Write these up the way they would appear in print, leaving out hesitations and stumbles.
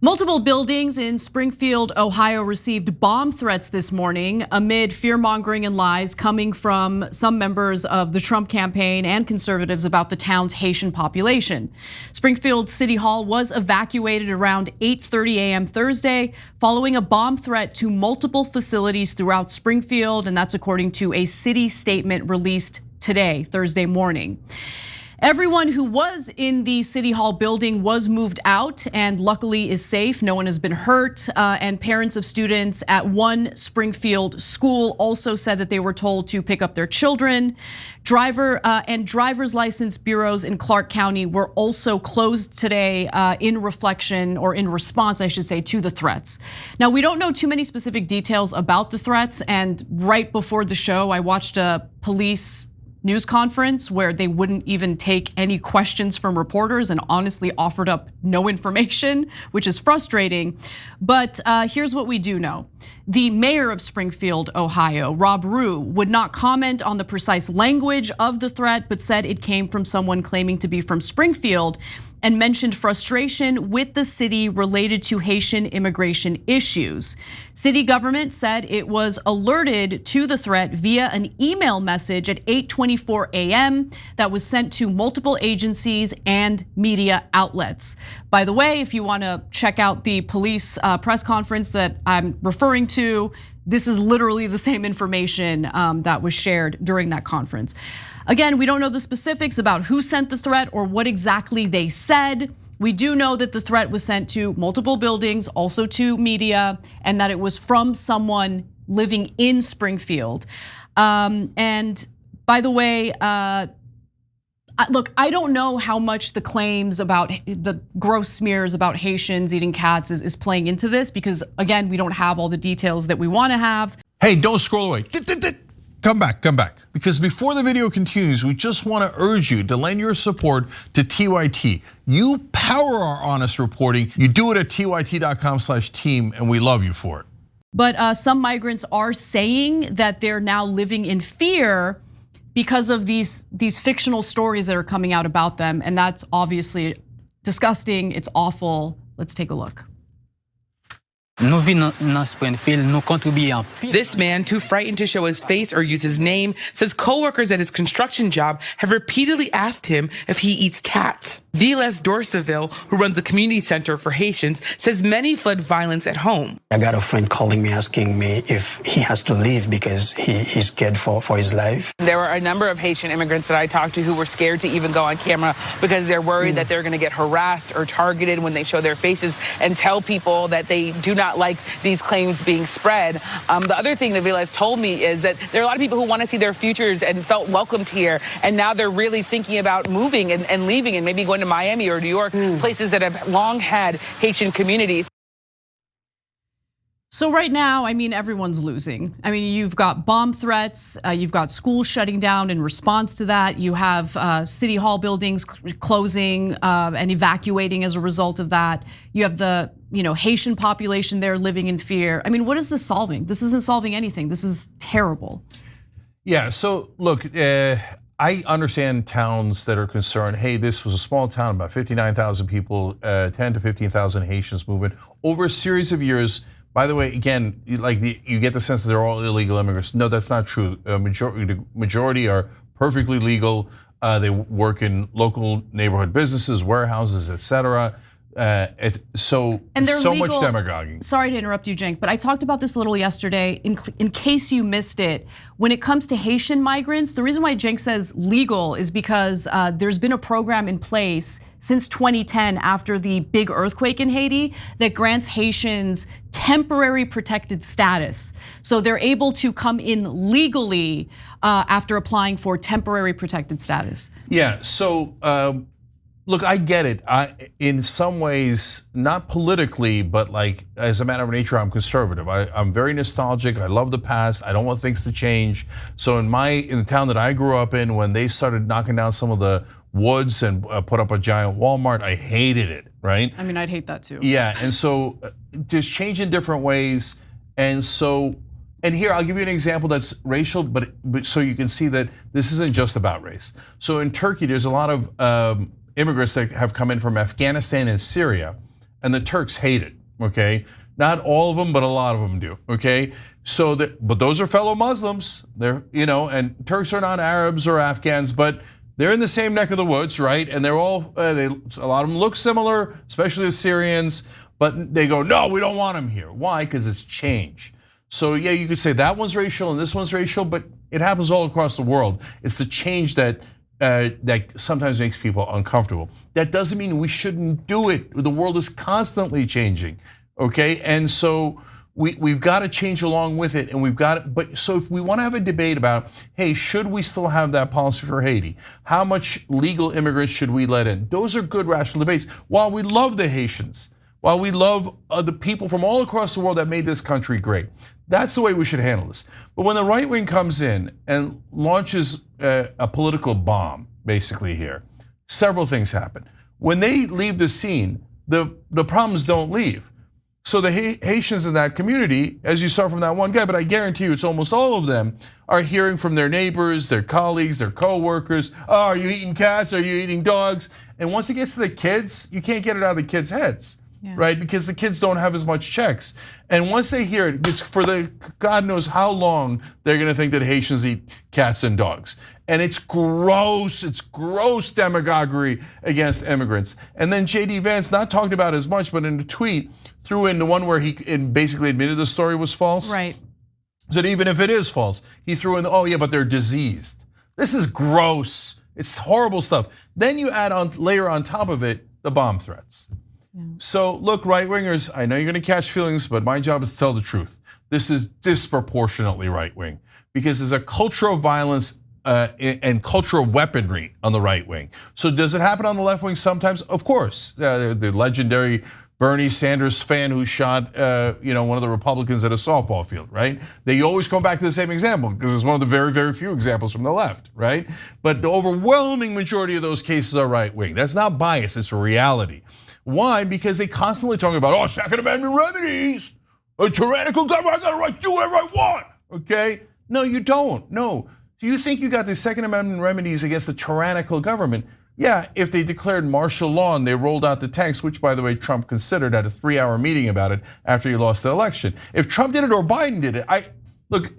Multiple buildings in Springfield, Ohio received bomb threats this morning amid fear-mongering and lies coming from some members of the Trump campaign and conservatives about the town's Haitian population. Springfield City Hall was evacuated around 8:30 a.m. Thursday following a bomb threat to multiple facilities throughout Springfield, and that's according to a city statement released today, Thursday morning. Everyone who was in the City Hall building was moved out and luckily is safe. No one has been hurt. And parents of students at one Springfield school also said that they were told to pick up their children. Driver's license bureaus in Clark County were also closed today in reflection, or in response, I should say, to the threats. Now, we don't know too many specific details about the threats. And right before the show, I watched a police news conference where they wouldn't even take any questions from reporters and honestly offered up no information, which is frustrating. But here's what we do know. The mayor of Springfield, Ohio, Rob Rue, would not comment on the precise language of the threat, but said it came from someone claiming to be from Springfield, and mentioned frustration with the city related to Haitian immigration issues. City government said it was alerted to the threat via an email message at 8:24 a.m. that was sent to multiple agencies and media outlets. By the way, if you want to check out the police press conference that I'm referring to, this is literally the same information that was shared during that conference. Again, we don't know the specifics about who sent the threat or what exactly they said. We do know that the threat was sent to multiple buildings, also to media, and that it was from someone living in Springfield. And by the way, look, I don't know how much the claims about the gross smears about Haitians eating cats is playing into this, because again, we don't have all the details that we want to have. Hey, don't scroll away. Come back. Because before the video continues, we just want to urge you to lend your support to TYT. You power our honest reporting. You do it at tyt.com/team, and we love you for it. But some migrants are saying that they're now living in fear because of these fictional stories that are coming out about them, and that's obviously disgusting. It's awful. Let's take a look. This man, too frightened to show his face or use his name, says coworkers at his construction job have repeatedly asked him if he eats cats. Viles Dorseville, who runs a community center for Haitians, says many fled violence at home. I got a friend calling me, asking me if he has to leave because he's scared for his life. There were a number of Haitian immigrants that I talked to who were scared to even go on camera because they're worried that they're going to get harassed or targeted when they show their faces and tell people that they do not like these claims being spread. The other thing that Viles told me is that there are a lot of people who want to see their futures and felt welcomed here, and now they're really thinking about moving and leaving and maybe going to Miami or New York, places that have long had Haitian communities. So right now, I mean, everyone's losing. I mean, you've got bomb threats, you've got schools shutting down in response to that. You have City Hall buildings closing and evacuating as a result of that. You have the Haitian population there living in fear. I mean, what is this solving? This isn't solving anything. This is terrible. Yeah, so look, I understand towns that are concerned, hey, this was a small town, about 59,000 people, 10 to 15,000 Haitians moving over a series of years. By the way, again, you get the sense that they're all illegal immigrants. No, that's not true. The majority are perfectly legal. They work in local neighborhood businesses, warehouses, etc. So much demagoguing. Sorry to interrupt you, Cenk, but I talked about this a little yesterday. In case you missed it, when it comes to Haitian migrants, the reason why Cenk says legal is because there's been a program in place since 2010 after the big earthquake in Haiti that grants Haitians temporary protected status. So they're able to come in legally after applying for temporary protected status. Yeah, so look, I get it. In some ways, not politically, but like as a matter of nature, I'm conservative. I'm very nostalgic. I love the past. I don't want things to change. So in the town that I grew up in, when they started knocking down some of the woods and put up a giant Walmart, I hated it, right? I mean, I'd hate that too. Yeah, and so there's change in different ways. And here, I'll give you an example that's racial, but so you can see that this isn't just about race. So in Turkey, there's a lot of immigrants that have come in from Afghanistan and Syria. and the Turks hate it, okay? Not all of them, but a lot of them do, okay? So but those are fellow Muslims. They're, and Turks are not Arabs or Afghans, but they're in the same neck of the woods, right? And they're all, a lot of them look similar, especially the Syrians, but they go, no, we don't want them here. Why? Because it's change. So yeah, you could say that one's racial and this one's racial, but it happens all across the world. It's the change that sometimes makes people uncomfortable. That doesn't mean we shouldn't do it. The world is constantly changing, okay? And so we've got to change along with it, and we've got it. But so if we want to have a debate about, hey, should we still have that policy for Haiti? How much legal immigrants should we let in? Those are good rational debates. While we love the Haitians, while we love the people from all across the world that made this country great, that's the way we should handle this. But when the right wing comes in and launches a political bomb, basically here, several things happen. When they leave the scene, the problems don't leave. So the Haitians in that community, as you saw from that one guy, but I guarantee you it's almost all of them, are hearing from their neighbors, their colleagues, their co-workers, oh, are you eating cats, are you eating dogs? And once it gets to the kids, you can't get it out of the kids' heads, right? Because the kids don't have as much checks. And once they hear it, it's for God knows how long they're gonna think that Haitians eat cats and dogs. And it's gross demagoguery against immigrants. And then JD Vance, not talked about as much, but in a tweet, threw in the one where he basically admitted the story was false. Right. So even if it is false, he threw in, oh yeah, but they're diseased. This is gross, it's horrible stuff. Then you layer on top of it, the bomb threats. Yeah. So look, right wingers, I know you're gonna catch feelings, but my job is to tell the truth. This is disproportionately right wing because there's a culture of violence and cultural weaponry on the right wing. So does it happen on the left wing sometimes? Of course, the legendary Bernie Sanders fan who shot one of the Republicans at a softball field, right? They always come back to the same example because it's one of the very, very few examples from the left, right? But the overwhelming majority of those cases are right wing. That's not bias, it's a reality. Why? Because they constantly talk about, oh, Second Amendment remedies, a tyrannical government, I got a right to do whatever I want, okay? No, you don't, no. Do you think you got the Second Amendment remedies against a tyrannical government? Yeah, if they declared martial law and they rolled out the tanks, which by the way, Trump considered at a 3-hour meeting about it after he lost the election. If Trump did it or Biden did it, look,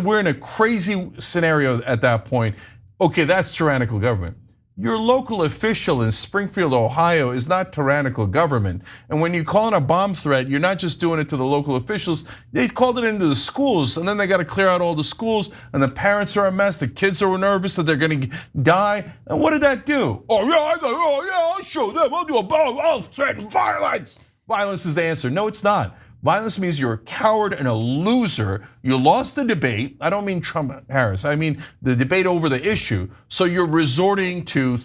we're in a crazy scenario at that point. Okay, that's tyrannical government. Your local official in Springfield, Ohio is not tyrannical government. And when you call in a bomb threat, you're not just doing it to the local officials, they called it into the schools and then they got to clear out all the schools and the parents are a mess, the kids are nervous that they're gonna die. And what did that do? I'll show them, I'll do a bomb, I'll threaten violence. Violence is the answer. No, it's not. Violence means you're a coward and a loser. You lost the debate. I don't mean Trump-Harris. I mean the debate over the issue. So you're resorting to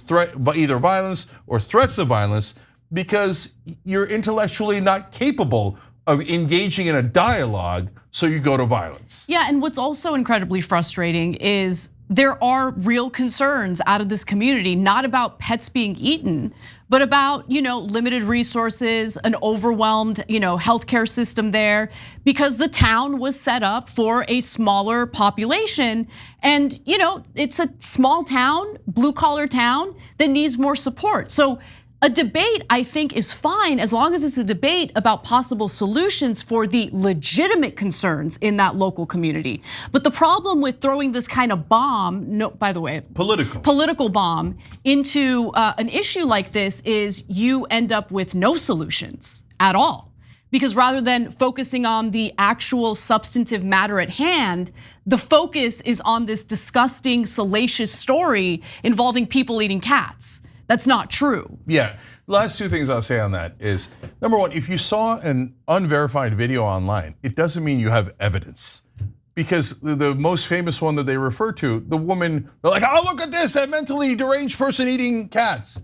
either violence or threats of violence because you're intellectually not capable of engaging in a dialogue, so you go to violence. Yeah, and what's also incredibly frustrating is there are real concerns out of this community, not about pets being eaten, but about limited resources, an overwhelmed healthcare system there, because the town was set up for a smaller population, and it's a small town, blue collar town that needs more support. So a debate, I think, is fine as long as it's a debate about possible solutions for the legitimate concerns in that local community. But the problem with throwing this kind of bomb, by the way, political bomb into an issue like this is you end up with no solutions at all. Because rather than focusing on the actual substantive matter at hand, the focus is on this disgusting, salacious story involving people eating cats. That's not true. Yeah, last two things I'll say on that is, number one, if you saw an unverified video online, it doesn't mean you have evidence. Because the most famous one that they refer to, the woman, they're like, oh, look at this, a mentally deranged person eating cats.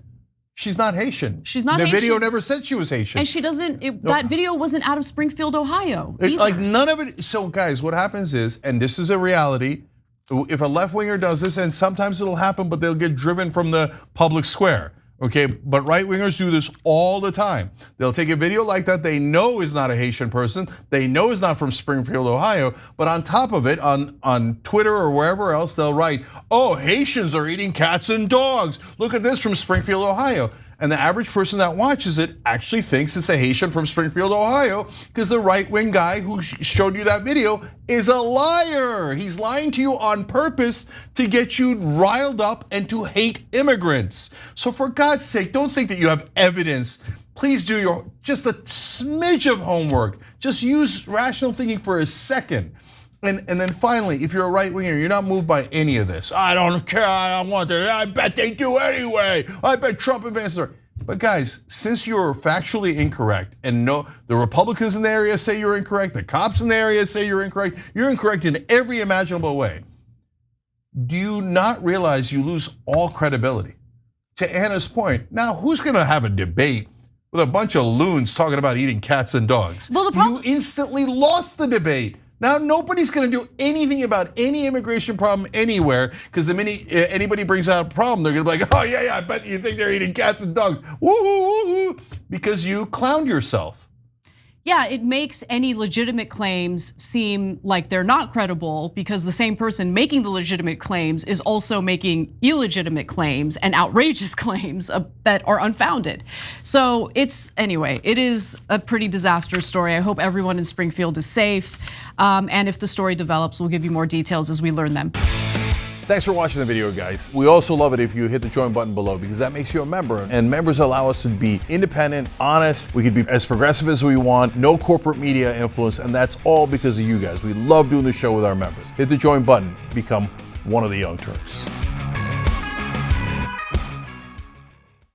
She's not Haitian. She's not Haitian. The video never said she was Haitian. And she doesn't, that video wasn't out of Springfield, Ohio either. Like none of it, so guys, what happens is, and this is a reality, if a left winger does this, and sometimes it'll happen, but they'll get driven from the public square, okay? But right wingers do this all the time. They'll take a video like that they know is not a Haitian person, they know is not from Springfield, Ohio, but on top of it, on Twitter or wherever else, they'll write, oh, Haitians are eating cats and dogs. Look at this from Springfield, Ohio. And the average person that watches it actually thinks it's a Haitian from Springfield, Ohio, because the right-wing guy who showed you that video is a liar. He's lying to you on purpose to get you riled up and to hate immigrants. So for God's sake, don't think that you have evidence. Please do just a smidge of homework. Just use rational thinking for a second. And then finally, if you're a right-winger, you're not moved by any of this. I don't care, I don't want it, I bet they do anyway. I bet Trump advances. But guys, since you're factually incorrect, and no, the Republicans in the area say you're incorrect, the cops in the area say you're incorrect in every imaginable way. Do you not realize you lose all credibility? To Anna's point, now who's gonna have a debate with a bunch of loons talking about eating cats and dogs? Well, you instantly lost the debate. Now nobody's going to do anything about any immigration problem anywhere, because the minute anybody brings out a problem, they're going to be like, oh yeah, I bet you think they're eating cats and dogs, woo, because you clowned yourself. Yeah, it makes any legitimate claims seem like they're not credible, because the same person making the legitimate claims is also making illegitimate claims and outrageous claims that are unfounded. So anyway, it is a pretty disastrous story. I hope everyone in Springfield is safe. And if the story develops, we'll give you more details as we learn them. Thanks for watching the video, guys. We also love it if you hit the join button below, because that makes you a member, and members allow us to be independent, honest. We can be as progressive as we want, no corporate media influence, and that's all because of you guys. We love doing the show with our members. Hit the join button, become one of the Young Turks.